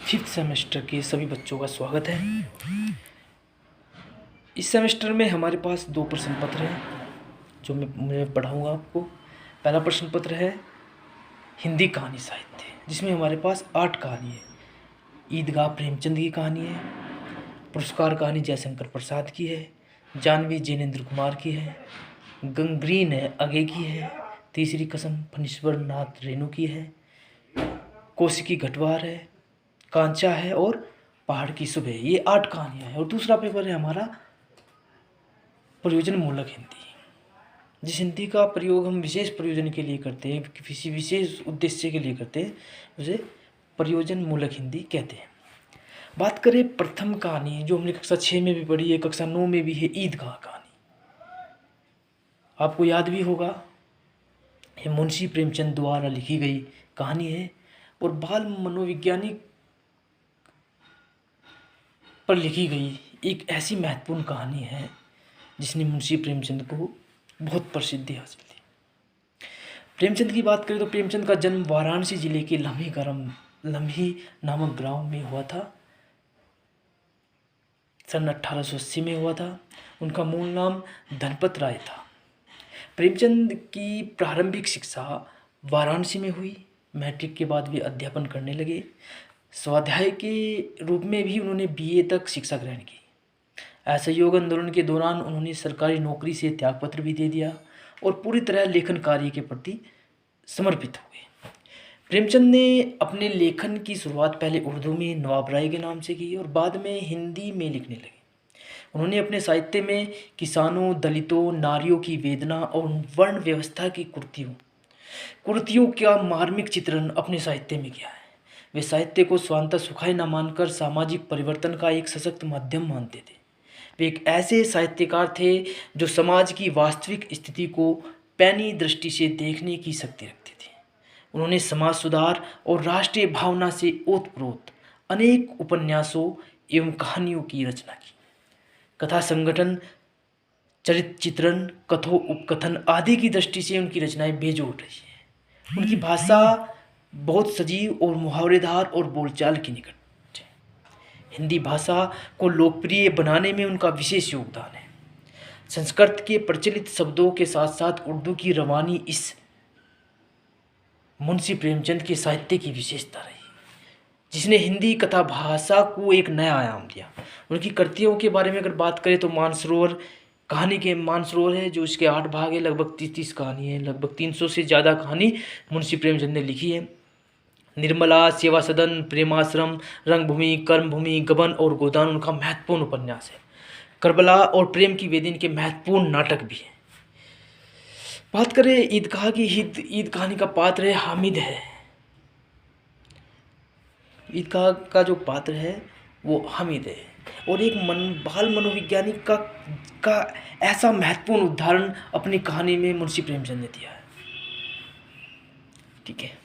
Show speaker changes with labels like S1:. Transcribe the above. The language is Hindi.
S1: फिफ्थ सेमेस्टर के सभी बच्चों का स्वागत है। इस सेमेस्टर में हमारे पास 2 प्रश्न पत्र हैं जो मैं पढ़ाऊँगा आपको। पहला प्रश्न पत्र है हिंदी कहानी साहित्य, जिसमें हमारे पास 8 कहानी है। ईदगाह प्रेमचंद की कहानी है, पुरस्कार कहानी जयशंकर प्रसाद की है, जानवी जैनेन्द्र कुमार की है, गंगग्रीन है अगे की है, तीसरी कसम फणीश्वर नाथ रेणु की है, कौशिकी घटवार है, कांचा है और पहाड़ की सुबह। ये 8 कहानियाँ हैं। और दूसरा पेपर है हमारा प्रयोजन मूलक हिंदी। जिस हिंदी का प्रयोग हम विशेष प्रयोजन के लिए करते हैं, किसी विशेष उद्देश्य के लिए करते हैं, उसे प्रयोजन मूलक हिंदी कहते हैं। बात करें प्रथम कहानी जो हमने कक्षा 6 में भी पढ़ी है, कक्षा 9 में भी है, ईदगाह कहानी। आपको याद भी होगा, ये मुंशी प्रेमचंद द्वारा लिखी गई कहानी है और बाल मनोवैज्ञानिक पर लिखी गई एक ऐसी महत्वपूर्ण कहानी है जिसने मुंशी प्रेमचंद को बहुत प्रसिद्धि हासिल थी। प्रेमचंद की बात करें तो प्रेमचंद का जन्म वाराणसी जिले के लम्ही नामक गांव में हुआ था। सन 1880 में हुआ था। उनका मूल नाम धनपत राय था। प्रेमचंद की प्रारंभिक शिक्षा वाराणसी में हुई। मैट्रिक के बाद वे अध्यापन करने लगे। स्वाध्याय के रूप में भी उन्होंने बीए तक शिक्षा ग्रहण की। असहयोग आंदोलन के दौरान उन्होंने सरकारी नौकरी से त्यागपत्र भी दे दिया और पूरी तरह लेखन कार्य के प्रति समर्पित हो गए। प्रेमचंद ने अपने लेखन की शुरुआत पहले उर्दू में नवाब राय के नाम से की और बाद में हिंदी में लिखने लगे। उन्होंने अपने साहित्य में किसानों, दलितों, नारियों की वेदना और वर्ण व्यवस्था की कुरीतियों का मार्मिक चित्रण अपने साहित्य में किया है। वे साहित्य को स्वांतः सुखाय न मानकर सामाजिक परिवर्तन का एक सशक्त माध्यम मानते थे। वे एक ऐसे साहित्यकार थे जो समाज की वास्तविक स्थिति को पैनी दृष्टि से देखने की शक्ति रखते थे। उन्होंने समाज सुधार और राष्ट्रीय भावना से ओतप्रोत अनेक उपन्यासों एवं कहानियों की रचना की। कथा संगठन, चरित्र चित्रण, कथो उपकथन आदि की दृष्टि से उनकी रचनाएं बेजोड़ रही हैं। उनकी भाषा बहुत सजीव और मुहावरेदार और बोलचाल की निकट है। हिंदी भाषा को लोकप्रिय बनाने में उनका विशेष योगदान है। संस्कृत के प्रचलित शब्दों के साथ साथ उर्दू की रवानी इस मुंशी प्रेमचंद के साहित्य की विशेषता रही, जिसने हिंदी कथा भाषा को एक नया आयाम दिया। उनकी कृतियों के बारे में अगर बात करें तो मानसरोवर कहानी के मानसरोवर है जो इसके 8 भाग है, लगभग 30 कहानी है, लगभग 300 से ज़्यादा कहानी मुंशी प्रेमचंद ने लिखी है। निर्मला, सेवा सदन, प्रेमाश्रम, रंगभूमि, कर्मभूमि, गबन और गोदान उनका महत्वपूर्ण उपन्यास है। करबला और प्रेम की वेदी के महत्वपूर्ण नाटक भी हैं। बात करें ईदगाह की, ईद कहानी का पात्र है हामिद है। ईदगाह का जो पात्र है वो हामिद है और एक बाल मनोवैज्ञानिक का ऐसा महत्वपूर्ण उदाहरण अपनी कहानी में मुंशी प्रेमचंद ने दिया है। ठीक है।